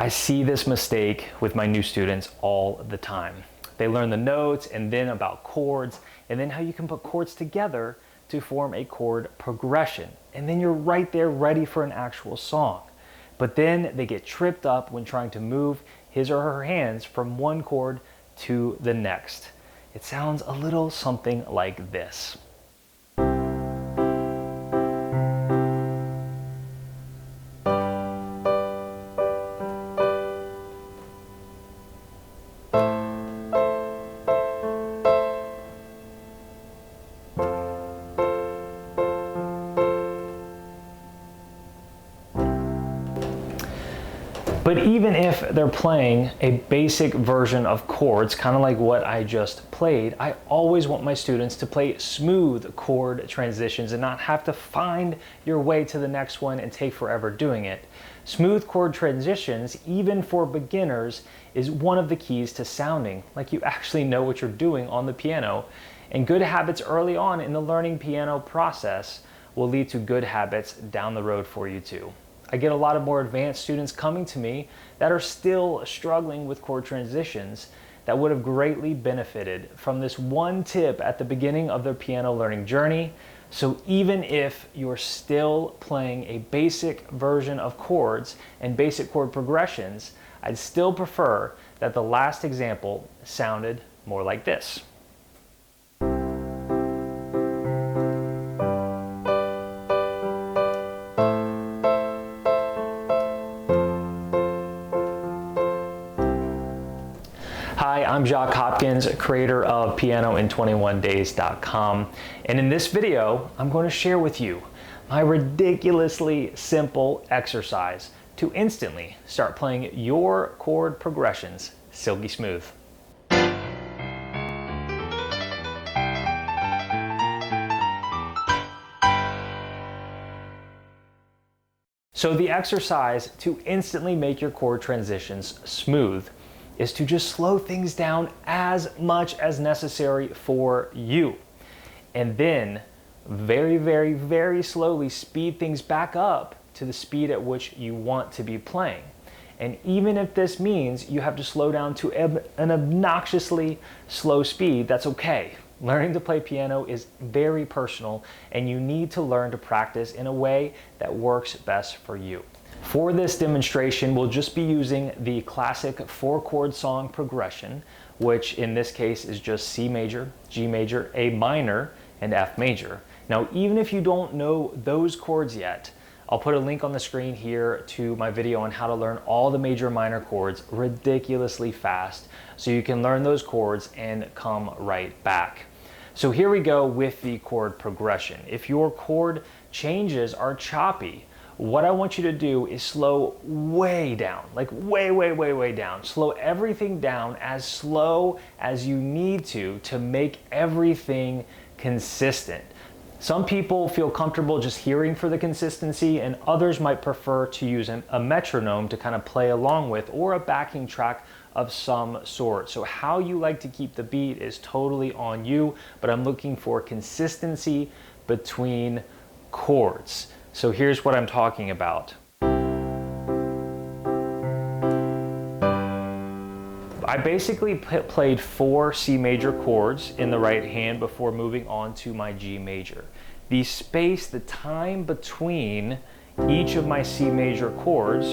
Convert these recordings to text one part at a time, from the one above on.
I see this mistake with my new students all the time. They learn the notes and then about chords and then how you can put chords together to form a chord progression. And then you're right there ready for an actual song. But then they get tripped up when trying to move his or her hands from one chord to the next. It sounds a little something like this. But even if they're playing a basic version of chords, kind of like what I just played, I always want my students to play smooth chord transitions and not have to find your way to the next one and take forever doing it. Smooth chord transitions, even for beginners, is one of the keys to sounding like you actually know what you're doing on the piano. And good habits early on in the learning piano process will lead to good habits down the road for you too. I get a lot of more advanced students coming to me that are still struggling with chord transitions that would have greatly benefited from this one tip at the beginning of their piano learning journey. So even if you're still playing a basic version of chords and basic chord progressions, I'd still prefer that the last example sounded more like this. Hi, I'm Jacques Hopkins, creator of PianoIn21Days.com, and in this video, I'm going to share with you my ridiculously simple exercise to instantly start playing your chord progressions silky smooth. So the exercise to instantly make your chord transitions smooth is to just slow things down as much as necessary for you. And then very, very, very slowly speed things back up to the speed at which you want to be playing. And even if this means you have to slow down to an obnoxiously slow speed, that's okay. Learning to play piano is very personal, and you need to learn to practice in a way that works best for you. For this demonstration, we'll just be using the classic 4-chord song progression, which in this case is just C major, G major, A minor, and F major. Now, even if you don't know those chords yet, I'll put a link on the screen here to my video on how to learn all the major and minor chords ridiculously fast, so you can learn those chords and come right back. So here we go with the chord progression. If your chord changes are choppy, what I want you to do is slow way down, like way down. Slow everything down as slow as you need to make everything consistent. Some people feel comfortable just hearing for the consistency, and others might prefer to use a metronome to kind of play along with, or a backing track of some sort. So how you like to keep the beat is totally on you, but I'm looking for consistency between chords. So here's what I'm talking about. I basically played 4 C major chords in the right hand before moving on to my G major. The space, the time between each of my C major chords,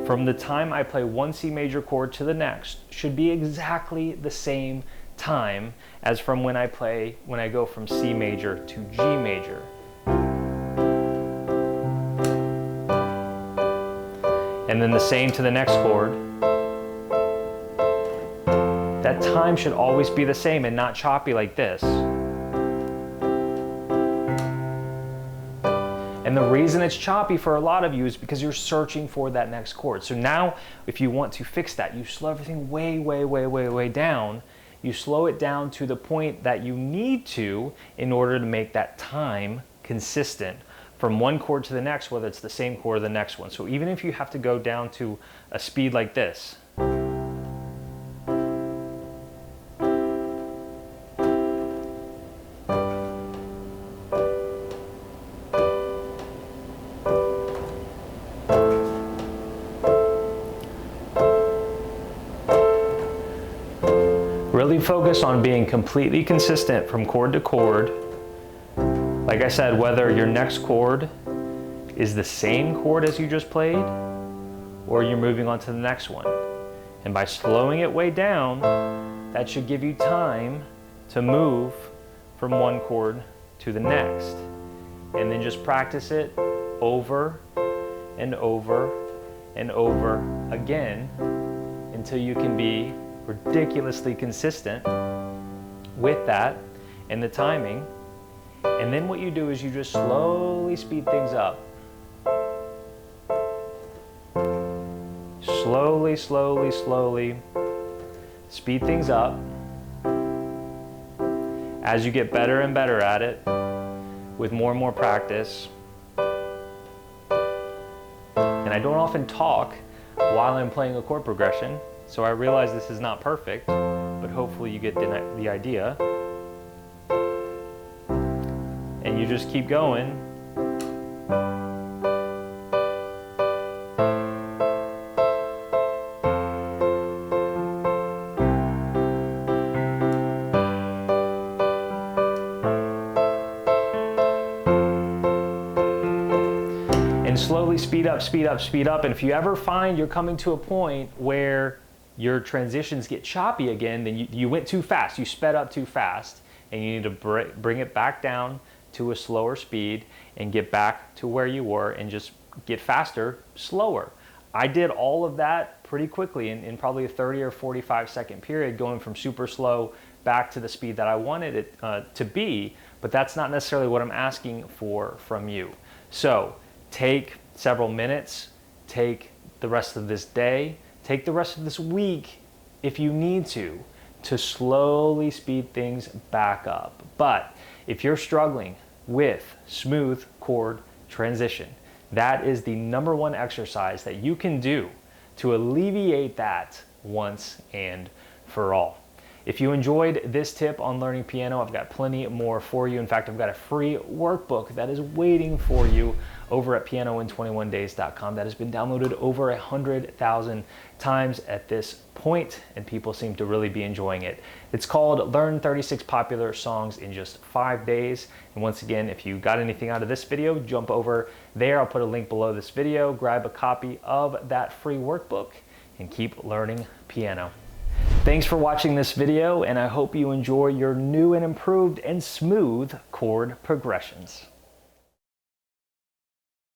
from the time I play one C major chord to the next, should be exactly the same time as from when I go from C major to G major. And then the same to the next chord. That time should always be the same and not choppy like this. And the reason it's choppy for a lot of you is because you're searching for that next chord. So now, if you want to fix that, you slow everything way down. You slow it down to the point that you need to in order to make that time consistent from one chord to the next, whether it's the same chord or the next one. So even if you have to go down to a speed like this, Really focus on being completely consistent from chord to chord. Like I said, whether your next chord is the same chord as you just played, or you're moving on to the next one. And by slowing it way down, that should give you time to move from one chord to the next. And then just practice it over and over and over again until you can be ridiculously consistent with that and the timing. And then what you do is you just slowly speed things up. Slowly, slowly, slowly speed things up as you get better and better at it with more and more practice. And I don't often talk while I'm playing a chord progression, so I realize this is not perfect, but hopefully you get the idea. And you just keep going. And slowly speed up, speed up, speed up. And if you ever find you're coming to a point where your transitions get choppy again, then you went too fast, you sped up too fast, and you need to bring it back down to a slower speed and get back to where you were and just get faster, slower. I did all of that pretty quickly in probably a 30 or 45 second period, going from super slow back to the speed that I wanted it to be, but that's not necessarily what I'm asking for from you. So take several minutes, take the rest of this day, take the rest of this week if you need to slowly speed things back up. But if you're struggling with smooth chord transition, that is the number one exercise that you can do to alleviate that once and for all. If you enjoyed this tip on learning piano, I've got plenty more for you. In fact, I've got a free workbook that is waiting for you over at pianoin21days.com that has been downloaded over 100,000 times at this point, and people seem to really be enjoying it. It's called Learn 36 Popular Songs in Just 5 Days. And once again, if you got anything out of this video, jump over there. I'll put a link below this video. Grab a copy of that free workbook and keep learning piano. Thanks for watching this video, and I hope you enjoy your new and improved and smooth chord progressions.